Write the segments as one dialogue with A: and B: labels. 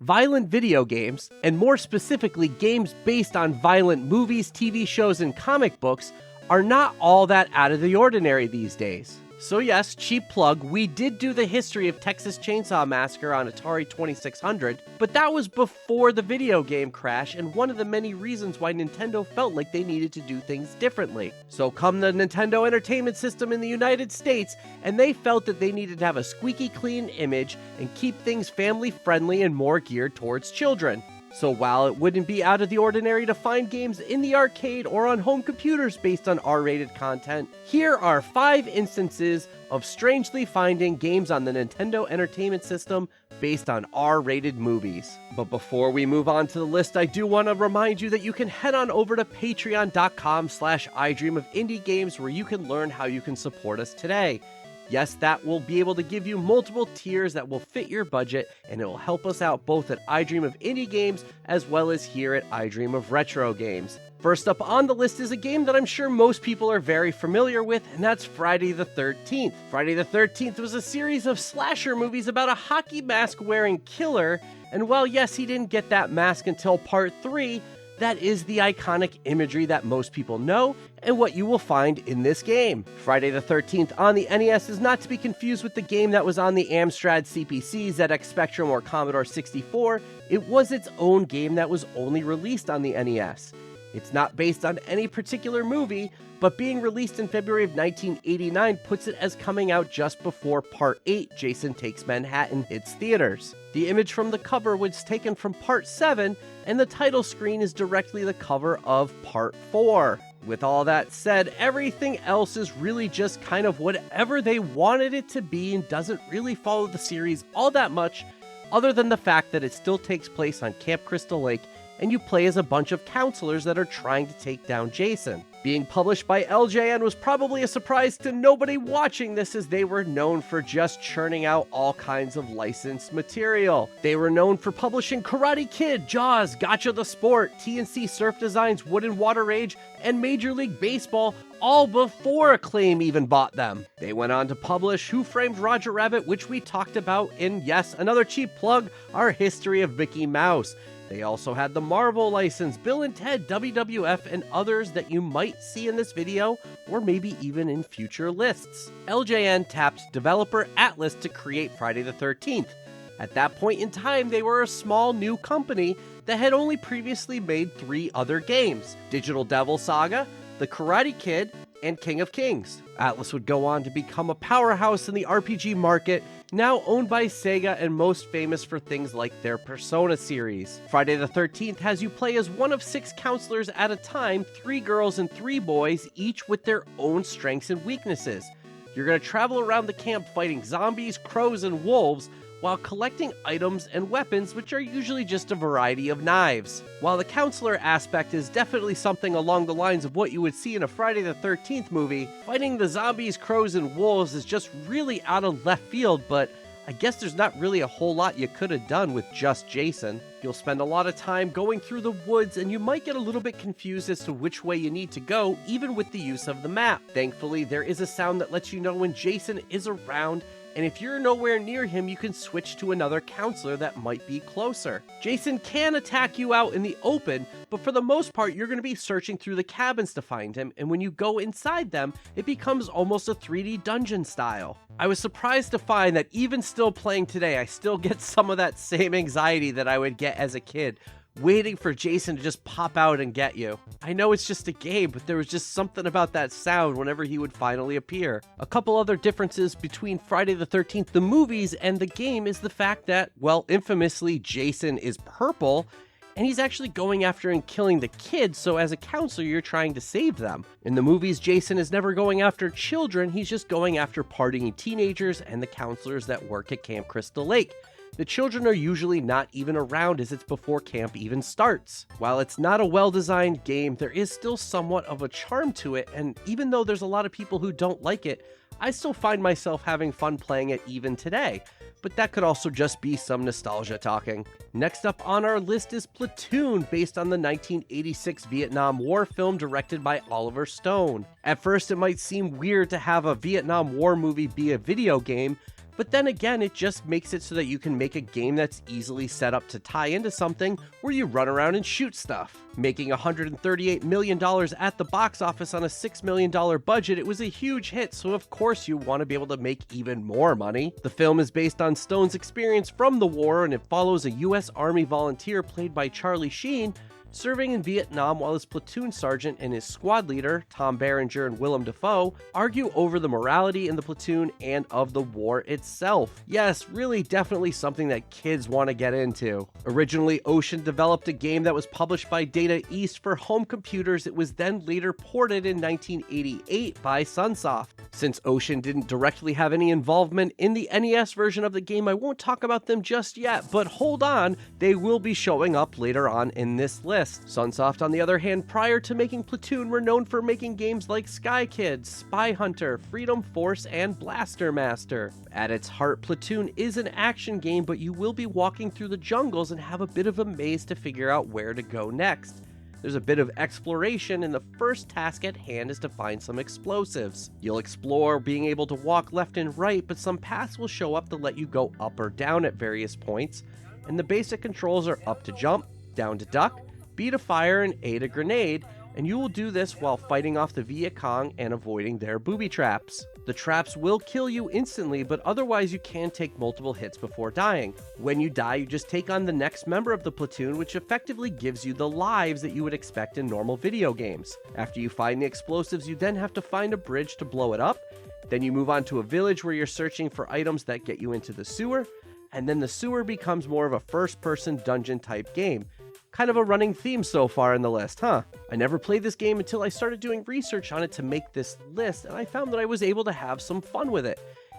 A: Violent video games, and more specifically games based on violent movies, TV shows, and comic books, are not all that out of the ordinary these days. So yes, cheap plug, we did do the history of Texas Chainsaw Massacre on Atari 2600, but that was before the video game crash and one of the many reasons why Nintendo felt like they needed to do things differently. So come the Nintendo Entertainment System in the United States, and they felt that they needed to have a squeaky clean image and keep things family friendly and more geared towards children. So while it wouldn't be out of the ordinary to find games in the arcade or on home computers based on R-rated content, here are 5 instances of strangely finding games on the Nintendo Entertainment System based on R-rated movies. But before we move on to the list, I do want to remind you that you can head on over to patreon.com/idreamofindiegames where you can learn how you can support us today. Yes, that will be able to give you multiple tiers that will fit your budget, and it will help us out both at I Dream of Indie Games as well as here at I Dream of Retro Games. First up on the list is a game that I'm sure most people are very familiar with, and that's Friday the 13th. Friday the 13th was a series of slasher movies about a hockey mask-wearing killer, and while yes, he didn't get that mask until part 3, that is the iconic imagery that most people know and what you will find in this game. Friday the 13th on the NES is not to be confused with the game that was on the Amstrad CPC, ZX Spectrum, or Commodore 64. It was its own game that was only released on the NES. It's not based on any particular movie, but being released in February of 1989 puts it as coming out just before Part 8, Jason Takes Manhattan, hits theaters. The image from the cover was taken from Part 7, and the title screen is directly the cover of Part 4. With all that said, everything else is really just kind of whatever they wanted it to be and doesn't really follow the series all that much, other than the fact that it still takes place on Camp Crystal Lake and you play as a bunch of counselors that are trying to take down Jason. Being published by LJN was probably a surprise to nobody watching this, as they were known for just churning out all kinds of licensed material. They were known for publishing Karate Kid, Jaws, Gotcha the Sport, TNC Surf Designs, Wood and Water Rage, and Major League Baseball, all before Acclaim even bought them. They went on to publish Who Framed Roger Rabbit, which we talked about in, yes, another cheap plug, our history of Mickey Mouse. They also had the Marvel license, Bill and Ted, WWF, and others that you might see in this video, or maybe even in future lists. LJN tapped developer Atlas to create Friday the 13th. At that point in time, they were a small new company that had only previously made 3 other games: Digital Devil Saga, The Karate Kid, and King of Kings. Atlas would go on to become a powerhouse in the RPG market, now owned by Sega and most famous for things like their Persona series. Friday the 13th has you play as one of 6 counselors at a time, 3 girls and 3 boys, each with their own strengths and weaknesses. You're going to travel around the camp fighting zombies, crows, and wolves, while collecting items and weapons, which are usually just a variety of knives. While the counselor aspect is definitely something along the lines of what you would see in a Friday the 13th movie, fighting the zombies, crows, and wolves is just really out of left field, but I guess there's not really a whole lot you could have done with just Jason. You'll spend a lot of time going through the woods, and you might get a little bit confused as to which way you need to go, even with the use of the map. Thankfully, there is a sound that lets you know when Jason is around, and if you're nowhere near him, you can switch to another counselor that might be closer. Jason can attack you out in the open, but for the most part, you're going to be searching through the cabins to find him, and when you go inside them, it becomes almost a 3D dungeon style. I was surprised to find that even still playing today, I still get some of that same anxiety that I would get as a kid, waiting for Jason to just pop out and get you. I know it's just a game, but there was just something about that sound whenever he would finally appear. A couple other differences between Friday the 13th, the movies, and the game is the fact that, well, infamously, Jason is purple, and he's actually going after and killing the kids, so as a counselor, you're trying to save them. In the movies, Jason is never going after children, he's just going after partying teenagers and the counselors that work at Camp Crystal Lake. The children are usually not even around, as it's before camp even starts. While it's not a well-designed game, there is still somewhat of a charm to it, and even though there's a lot of people who don't like it, I still find myself having fun playing it even today. But that could also just be some nostalgia talking. Next up on our list is Platoon, based on the 1986 Vietnam War film directed by Oliver Stone. At first, it might seem weird to have a Vietnam War movie be a video game, But then again, it just makes it so that you can make a game that's easily set up to tie into something where you run around and shoot stuff. Making $138 million at the box office on a $6 million budget, it was a huge hit, so of course you want to be able to make even more money. The film is based on Stone's experience from the war, and it follows a U.S. Army volunteer played by Charlie Sheen, serving in Vietnam while his platoon sergeant and his squad leader, Tom Berenger and Willem Dafoe, argue over the morality in the platoon and of the war itself. Yes, really definitely something that kids want to get into. Originally, Ocean developed a game that was published by Data East for home computers. It was then later ported in 1988 by Sunsoft. Since Ocean didn't directly have any involvement in the NES version of the game, I won't talk about them just yet, but hold on, they will be showing up later on in this list. Sunsoft, on the other hand, prior to making Platoon, were known for making games like Sky Kids, Spy Hunter, Freedom Force, and Blaster Master. At its heart, Platoon is an action game, but you will be walking through the jungles and have a bit of a maze to figure out where to go next. There's a bit of exploration, and the first task at hand is to find some explosives. You'll explore, being able to walk left and right, but some paths will show up to let you go up or down at various points, and the basic controls are up to jump, down to duck, B to fire, and A to grenade, and you will do this while fighting off the Viet Cong and avoiding their booby traps. The traps will kill you instantly, but otherwise you can take multiple hits before dying. When you die, you just take on the next member of the platoon, which effectively gives you the lives that you would expect in normal video games. After you find the explosives, you then have to find a bridge to blow it up. Then you move on to a village where you're searching for items that get you into the sewer, and then the sewer becomes more of a first-person dungeon type game. Kind of a running theme so far in the list, huh? I never played this game until I started doing research on it to make this list, and I found that I was able to have some fun with it.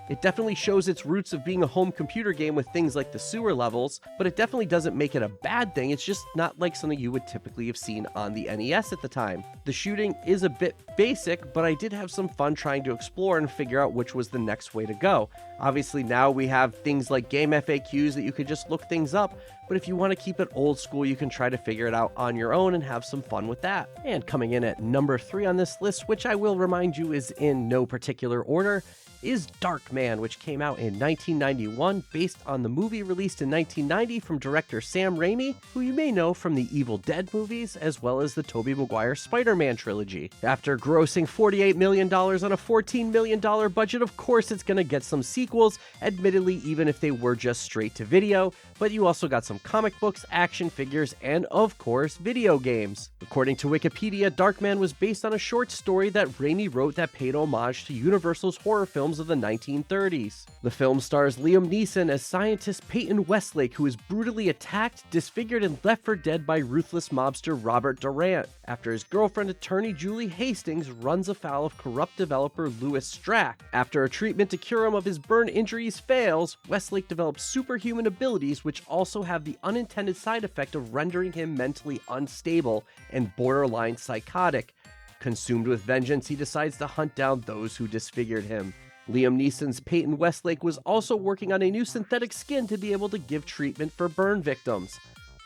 A: It definitely shows its roots of being a home computer game with things like the sewer levels, but it definitely doesn't make it a bad thing. It's just not like something you would typically have seen on the NES at the time. The shooting is a bit basic, but I did have some fun trying to explore and figure out which was the next way to go. Obviously now we have things like game FAQs that you could just look things up, but if you want to keep it old school, you can try to figure it out on your own and have some fun with that. And coming in at number 3 on this list, which I will remind you is in no particular order, is Darkman, which came out in 1991, based on the movie released in 1990 from director Sam Raimi, who you may know from the Evil Dead movies, as well as the Tobey Maguire Spider-Man trilogy. After grossing $48 million on a $14 million budget, of course it's gonna get some sequels, admittedly even if they were just straight to video, but you also got some comic books, action figures, and of course, video games. According to Wikipedia, Darkman was based on a short story that Raimi wrote that paid homage to Universal's horror films of the 1930s. The film stars Liam Neeson as scientist Peyton Westlake, who is brutally attacked, disfigured, and left for dead by ruthless mobster Robert Durant, after his girlfriend attorney Julie Hastings runs afoul of corrupt developer Louis Strack. After a treatment to cure him of his burn injuries fails, Westlake develops superhuman abilities which also have the unintended side effect of rendering him mentally unstable and borderline psychotic. Consumed with vengeance, he decides to hunt down those who disfigured him. Liam Neeson's Peyton Westlake was also working on a new synthetic skin to be able to give treatment for burn victims.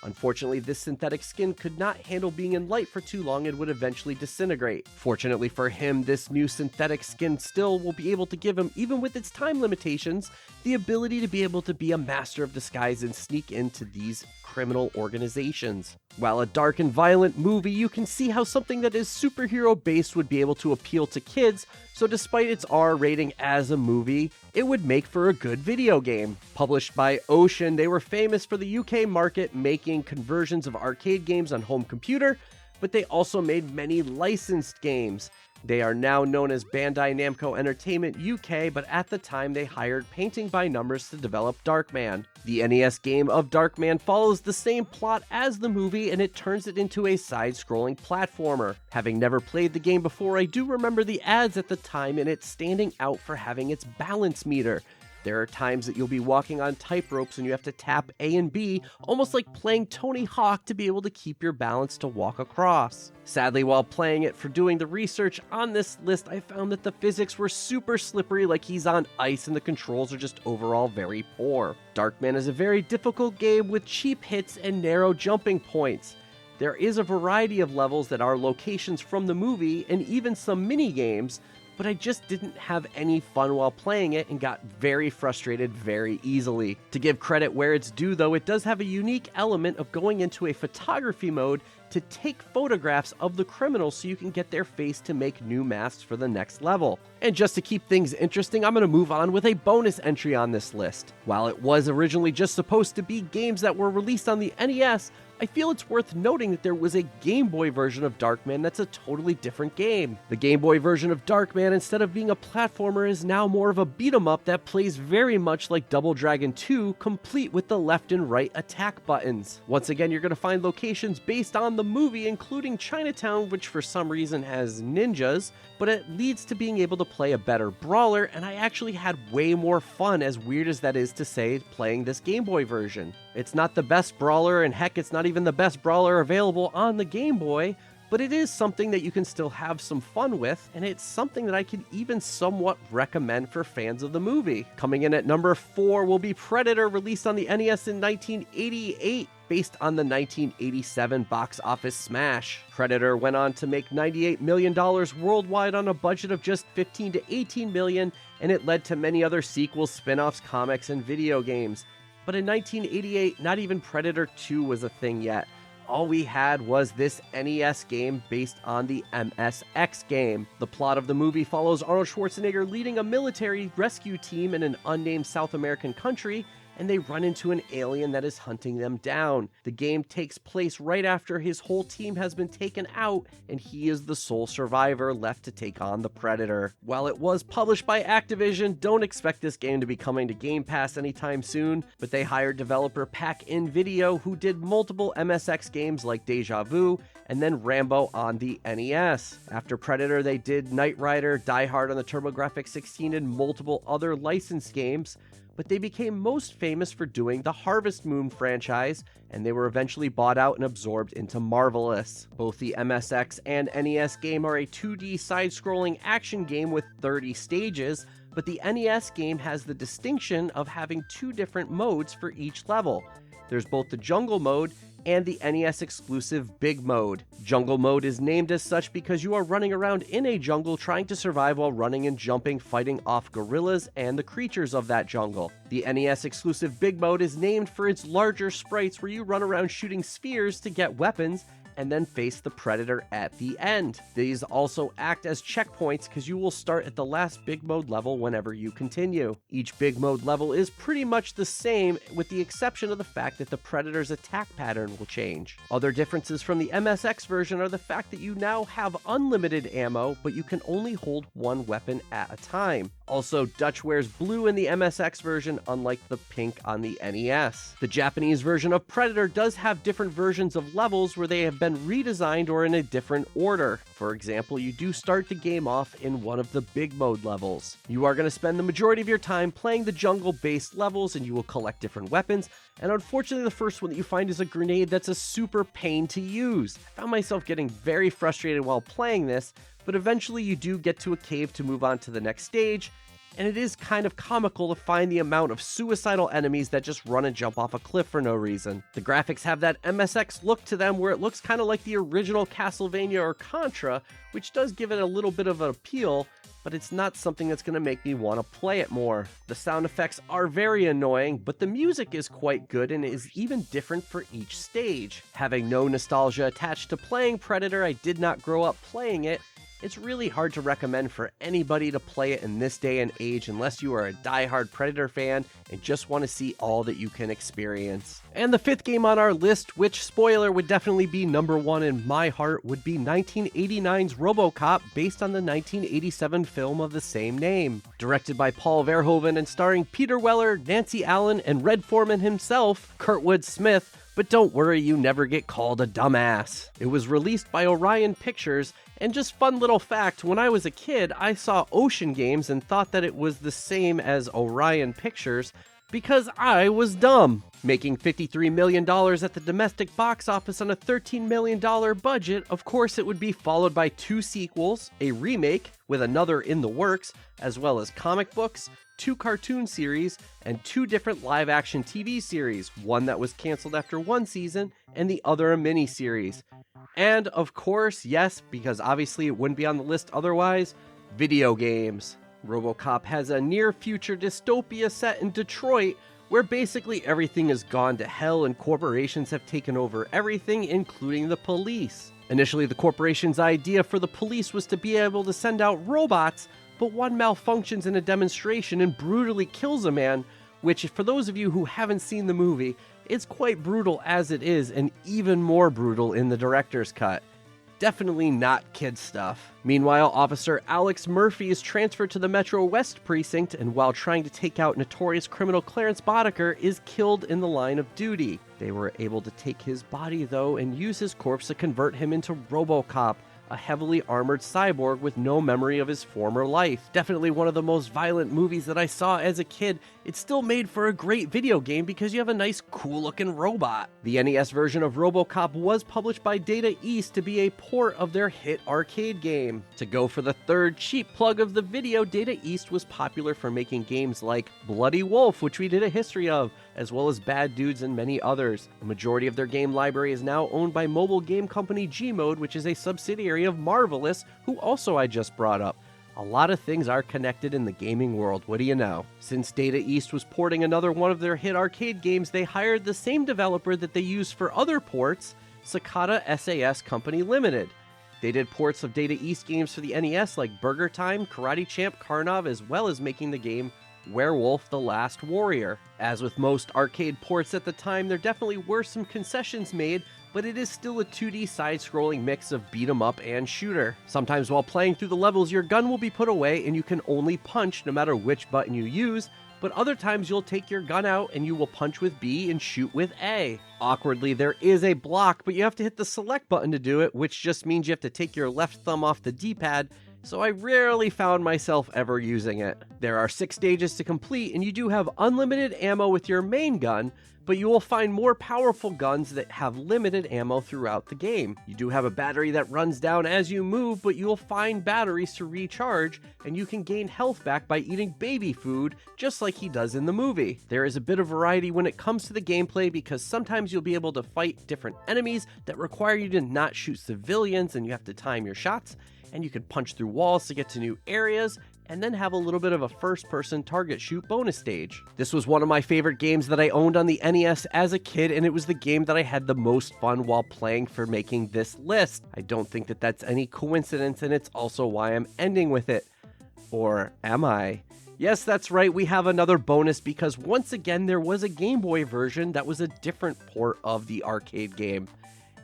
A: Unfortunately, this synthetic skin could not handle being in light for too long and would eventually disintegrate. Fortunately for him, this new synthetic skin still will be able to give him, even with its time limitations, the ability to be able to be a master of disguise and sneak into these criminal organizations. While a dark and violent movie, you can see how something that is superhero based would be able to appeal to kids, so despite its R rating as a movie, it would make for a good video game. Published by Ocean, they were famous for the UK market, making conversions of arcade games on home computer, but they also made many licensed games. They are now known as Bandai Namco Entertainment UK, but at the time they hired Painting by Numbers to develop Darkman. The NES game of Darkman follows the same plot as the movie, and it turns it into a side-scrolling platformer. Having never played the game before, I do remember the ads at the time and it standing out for having its balance meter. There are times that you'll be walking on tight ropes and you have to tap A and B, almost like playing Tony Hawk, to be able to keep your balance to walk across. Sadly, while playing it for doing the research on this list, I found that the physics were super slippery, like he's on ice, and the controls are just overall very poor. Darkman is a very difficult game with cheap hits and narrow jumping points. There is a variety of levels that are locations from the movie and even some mini games, but I just didn't have any fun while playing it and got very frustrated very easily. To give credit where it's due though, it does have a unique element of going into a photography mode to take photographs of the criminals so you can get their face to make new masks for the next level. And just to keep things interesting, I'm going to move on with a bonus entry on this list. While it was originally just supposed to be games that were released on the NES, I feel it's worth noting that there was a Game Boy version of Darkman that's a totally different game. The Game Boy version of Darkman, instead of being a platformer, is now more of a beat-em-up that plays very much like Double Dragon 2, complete with the left and right attack buttons. Once again, you're going to find locations based on the movie, including Chinatown, which for some reason has ninjas, but it leads to being able to play a better brawler, and I actually had way more fun, as weird as that is to say, playing this Game Boy version. It's not the best brawler, and heck, it's not even the best brawler available on the Game Boy, but it is something that you can still have some fun with, and it's something that I could even somewhat recommend for fans of the movie. Coming in at number 4 will be Predator, released on the NES in 1988. Based on the 1987 box office smash. Predator went on to make $98 million worldwide on a budget of just $15 to $18 million, and it led to many other sequels, spin-offs, comics, and video games. But in 1988, not even Predator 2 was a thing yet. All we had was this NES game based on the MSX game. The plot of the movie follows Arnold Schwarzenegger leading a military rescue team in an unnamed South American country, and they run into an alien that is hunting them down. The game takes place right after his whole team has been taken out, and he is the sole survivor left to take on the Predator. While it was published by Activision, don't expect this game to be coming to Game Pass anytime soon, but they hired developer Pac-In Video, who did multiple MSX games like Deja Vu, and then Rambo on the NES. After Predator, they did Knight Rider, Die Hard on the TurboGrafx-16, and multiple other licensed games, but they became most famous for doing the Harvest Moon franchise, and they were eventually bought out and absorbed into Marvelous. Both the MSX and NES game are a 2D side-scrolling action game with 30 stages, but the NES game has the distinction of having 2 different modes for each level. There's both the Jungle mode and the NES exclusive Big Mode. Jungle Mode is named as such because you are running around in a jungle trying to survive while running and jumping, fighting off gorillas and the creatures of that jungle. The NES exclusive Big Mode is named for its larger sprites where you run around shooting spheres to get weapons and then face the Predator at the end. These also act as checkpoints because you will start at the last Big Mode level whenever you continue. Each Big Mode level is pretty much the same, with the exception of the fact that the Predator's attack pattern will change. Other differences from the MSX version are the fact that you now have unlimited ammo, but you can only hold one weapon at a time. Also, Dutch wears blue in the MSX version, unlike the pink on the NES. The Japanese version of Predator does have different versions of levels where they have been redesigned or in a different order. For example, you do start the game off in one of the Big Mode levels. You are going to spend the majority of your time playing the jungle-based levels, and you will collect different weapons, and unfortunately the first one that you find is a grenade that's a super pain to use. I found myself getting very frustrated while playing this, but eventually you do get to a cave to move on to the next stage, and it is kind of comical to find the amount of suicidal enemies that just run and jump off a cliff for no reason. The graphics have that MSX look to them where it looks kind of like the original Castlevania or Contra, which does give it a little bit of an appeal, but it's not something that's going to make me want to play it more. The sound effects are very annoying, but the music is quite good and is even different for each stage. Having no nostalgia attached to playing Predator, I did not grow up playing it. It's really hard to recommend for anybody to play it in this day and age unless you are a die-hard Predator fan and just want to see all that you can experience. And the 5th game on our list, which, spoiler, would definitely be number 1 in my heart, would be 1989's RoboCop, based on the 1987 film of the same name. Directed by Paul Verhoeven and starring Peter Weller, Nancy Allen, and Red Foreman himself, Kurtwood Smith. But don't worry, you never get called a dumbass. It was released by Orion Pictures, and just fun little fact, when I was a kid, I saw Ocean Games and thought that it was the same as Orion Pictures because I was dumb. Making $53 million at the domestic box office on a $13 million budget, of course it would be followed by 2 sequels, a remake with another in the works, as well as comic books, 2 cartoon series, and 2 different live-action TV series, one that was canceled after 1 season, and the other a mini-series. And, of course, yes, because obviously it wouldn't be on the list otherwise, Video games. RoboCop has a near-future dystopia set in Detroit where basically everything has gone to hell and corporations have taken over everything, including the police. Initially, the corporation's idea for the police was to be able to send out robots, but one malfunctions in a demonstration and brutally kills a man, which, for those of you who haven't seen the movie, is quite brutal as it is, and even more brutal in the director's cut. Definitely not kid stuff. Meanwhile, Officer Alex Murphy is transferred to the Metro West precinct, and while trying to take out notorious criminal Clarence Boddicker, is killed in the line of duty. They were able to take his body, though, and use his corpse to convert him into RoboCop, a heavily armored cyborg with no memory of his former life. Definitely one of the most violent movies that I saw as a kid. It's still made for a great video game because you have a nice, cool-looking robot. The NES version of RoboCop was published by Data East to be a port of their hit arcade game. To go for the third cheap plug of the video, Data East was popular for making games like Bloody Wolf, which we did a history of, as well as Bad Dudes and many others. The majority of their game library is now owned by mobile game company Gmode, which is a subsidiary of Marvelous, who also I just brought up. A lot of things are connected in the gaming world, what do you know? Since Data East was porting another one of their hit arcade games, they hired the same developer that they used for other ports, Cicada SAS Company Limited. They did ports of Data East games for the NES like Burger Time, Karate Champ, Karnov, as well as making the game Werewolf the Last Warrior. As with most arcade ports at the time, there definitely were some concessions made, but it is still a 2D side-scrolling mix of beat 'em up and shooter. Sometimes while playing through the levels, your gun will be put away and you can only punch no matter which button you use, but other times you'll take your gun out and you will punch with B and shoot with A. Awkwardly, there is a block, but you have to hit the select button to do it, which just means you have to take your left thumb off the D-pad, so I rarely found myself ever using it. There are 6 stages to complete, and you do have unlimited ammo with your main gun, but you will find more powerful guns that have limited ammo throughout the game. You do have a battery that runs down as you move, but you will find batteries to recharge, and you can gain health back by eating baby food, just like he does in the movie. There is a bit of variety when it comes to the gameplay because sometimes you'll be able to fight different enemies that require you to not shoot civilians and you have to time your shots, and you can punch through walls to get to new areas, and then have a little bit of a first-person target shoot bonus stage. This was one of my favorite games that I owned on the NES as a kid, and it was the game that I had the most fun while playing for making this list. I don't think that that's any coincidence, and it's also why I'm ending with it. Or am I? Yes, that's right, we have another bonus because once again there was a Game Boy version that was a different port of the arcade game.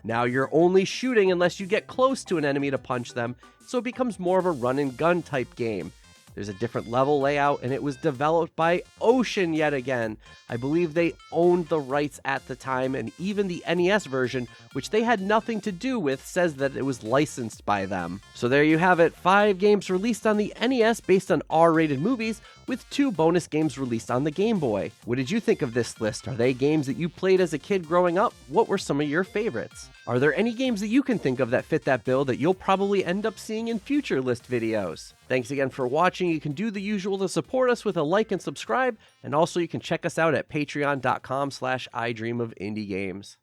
A: Now you're only shooting unless you get close to an enemy to punch them, so it becomes more of a run and gun type game. There's a different level layout, and it was developed by Ocean yet again. I believe they owned the rights at the time, and even the NES version, which they had nothing to do with, says that it was licensed by them. So there you have it, 5 games released on the NES based on R-rated movies, with 2 bonus games released on the Game Boy. What did you think of this list? Are they games that you played as a kid growing up? What were some of your favorites? Are there any games that you can think of that fit that bill that you'll probably end up seeing in future list videos? Thanks again for watching. You can do the usual to support us with a like and subscribe, and also you can check us out at patreon.com/idreamofindiegames.